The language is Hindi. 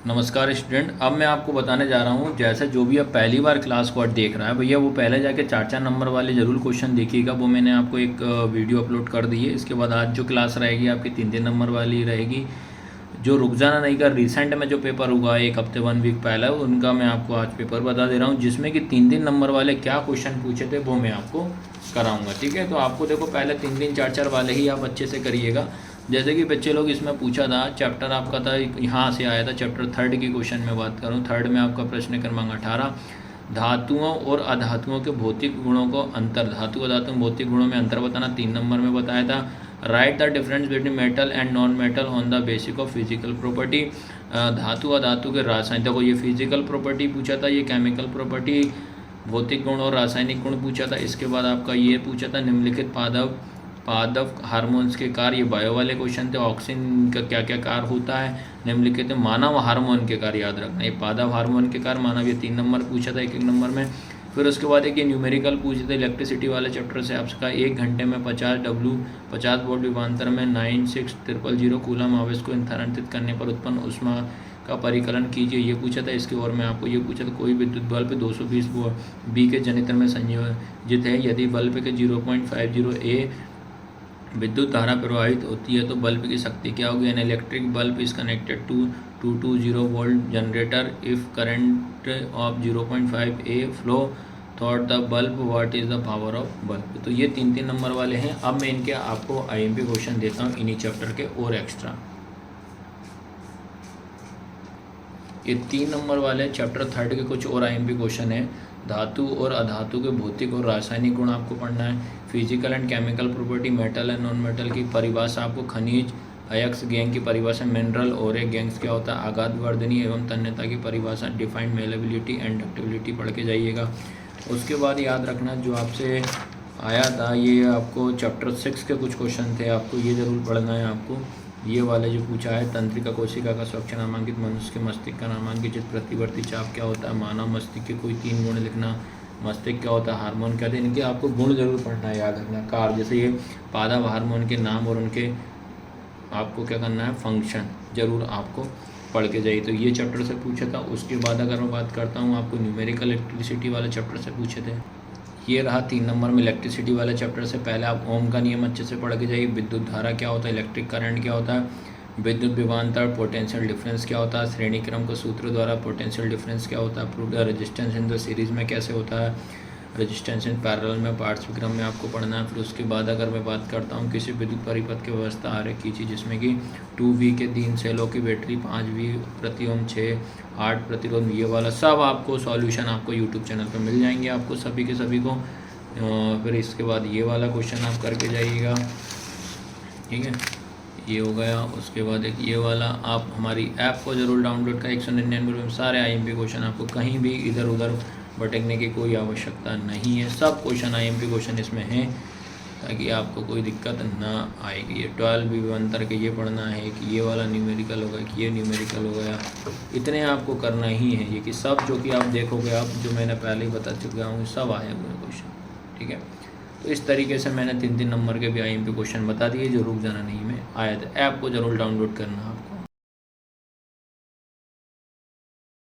नमस्कार स्टूडेंट। अब मैं आपको बताने जा रहा हूँ, जैसे जो भी अब पहली बार क्लास को देख रहा है भैया, वो पहले जाके 4-4 नंबर वाले ज़रूर क्वेश्चन देखिएगा। वो मैंने आपको एक वीडियो अपलोड कर दी है। इसके बाद आज जो क्लास रहेगी आपकी 3-3 नंबर वाली रहेगी। जो रुक जाना नहीं का रिसेंट में जो पेपर हुआ है 1 हफ्ते 1 वीक पहले, उनका मैं आपको आज पेपर बता दे रहा हूँ, जिसमें कि 3-3 नंबर वाले क्या क्वेश्चन पूछे थे वो मैं आपको कराऊंगा। ठीक है, तो आपको देखो पहले 3-3 4-4 वाले ही आप अच्छे से करिएगा। जैसे कि बच्चे लोग इसमें पूछा था, चैप्टर आपका था यहाँ से आया था, चैप्टर 3 की क्वेश्चन में बात करूँ। 3 में आपका प्रश्न क्रमांक 18, धातुओं और अधातुओं के भौतिक गुणों को अंतर, धातु अधातु भौतिक गुणों में अंतर बताना 3 नंबर में बताया था। Right the difference between metal and non metal on the basic of physical property, धातु अधातु के रासायनिक, देखो ये फिजिकल प्रॉपर्टी पूछा था, ये केमिकल प्रॉपर्टी, भौतिक गुण और रासायनिक गुण पूछा था। इसके बाद आपका ये पूछा था निम्नलिखित पादप हार्मोन्स के कार्य, ये बायो वाले क्वेश्चन थे। ऑक्सीजन का क्या क्या कार्य होता है, निम्नलिखित मानव हार्मोन के कार्य याद रखना। ये पादप हार्मोन के कार्य मानव, ये 3 नंबर पूछा था 1-1 नंबर में। फिर उसके बाद एक ये न्यूमेरिकल पूछे थे इलेक्ट्रिसिटी वाले चैप्टर से आपका, 1 घंटे में 50 वोल्ट विभवांतर में 96000 कूलम आवेश को स्थानांतरित करने पर उत्पन्न ऊष्मा का परिकलन कीजिए, ये पूछा था। इसके और मैं आपको ये पूछा था, कोई विद्युत बल्ब 220 बी के जनित्र में संयोजित है, यदि बल्ब के 0.50 A विद्युत धारा प्रवाहित होती है तो बल्ब की शक्ति क्या होगी। An electric bulb is connected to 220 volt generator if current of 0.5 A flow through the bulb, what is the power of bulb. तो ये 3-3 नंबर वाले हैं। अब मैं इनके आपको IMP क्वेश्चन देता हूँ इन्हीं चैप्टर के और एक्स्ट्रा। ये 3 नंबर वाले चैप्टर 3 के कुछ और IMP क्वेश्चन है। धातु और अधातु के भौतिक और रासायनिक गुण आपको पढ़ना है। Physical and chemical property, metal and non metal की परिभाषा आपको, खनिज अयस्क गैंग की परिभाषा, मिनरल और एक गैंग्स क्या होता है, आघात वर्धनी एवं तन्यता की परिभाषा, डिफाइंड मेलेबिलिटी एंड डक्टिबिलिटी पढ़ के जाइएगा। उसके बाद याद रखना जो आपसे आया था, ये आपको चैप्टर 6 के कुछ क्वेश्चन थे, आपको ये ज़रूर पढ़ना है। आपको ये वाले जो पूछा है, तंत्रिका कोशिका का स्वच्छ नामांकित, मनुष्य के मस्तिष्क का नामांकित, प्रतिवर्ती चाप क्या होता है, मानव मस्तिष्क के कोई 3 गुण लिखना, मस्तिष्क क्या होता है, हार्मोन क्या होते हैं, इनके आपको गुण जरूर पढ़ना है, याद रखना। कार जैसे ये पादप हार्मोन के नाम और उनके आपको क्या करना है, फंक्शन जरूर आपको पढ़ के जाइए। तो ये चैप्टर से पूछा था। उसके बाद अगर मैं बात करता हूँ, आपको न्यूमेरिकल इलेक्ट्रिसिटी वाले चैप्टर से पूछे थे। ये रहा 3 नंबर में इलेक्ट्रिसिटी वाले चैप्टर से। पहले आप ओम का नियम अच्छे से पढ़ के जाइए। विद्युत धारा क्या होता है, इलेक्ट्रिक करंट क्या होता है, विद्युत विभवांतर, पोटेंशियल डिफरेंस क्या होता है, श्रेणी क्रम के सूत्र द्वारा पोटेंशियल डिफरेंस क्या होता है, prove resistance in the series में कैसे होता है, रेजिस्टेंस इन पैरेलल में पार्ट्स क्रम में आपको पढ़ना है। फिर उसके बाद अगर मैं बात करता हूँ, किसी विद्युत परिपथ की व्यवस्था आरेख कीजिए जिसमें कि 2V के 3 सेलों की बैटरी, 5V प्रति ओम, 6-8 प्रतिरोध, ये वाला सब आपको सॉल्यूशन आपको यूट्यूब चैनल पर मिल जाएंगे आपको सभी के सभी को। फिर इसके बाद ये वाला क्वेश्चन आप करके जाइएगा, ठीक है, ये हो गया। उसके बाद एक ये वाला, आप हमारी ऐप को ज़रूर डाउनलोड करें। 199 में सारे IMP क्वेश्चन, आपको कहीं भी इधर उधर भटकने की कोई आवश्यकता नहीं है। सब क्वेश्चन IMP क्वेश्चन इसमें हैं, ताकि आपको कोई दिक्कत ना आएगी। ये 12 विभवांतर के ये पढ़ना है कि ये वाला न्यूमेरिकल होगा कि ये न्यूमेरिकल हो गया, इतने आपको करना ही है। ये कि सब जो कि आप देखोगे, आप जो मैंने पहले ही बता चुका हूँ, सब आए हुए क्वेश्चन, ठीक है। तो इस तरीके से मैंने 3-3 नंबर के भी IMP क्वेश्चन बता दिए, जो रुक जाना नहीं में आया था। ऐप को ज़रूर डाउनलोड करना आप।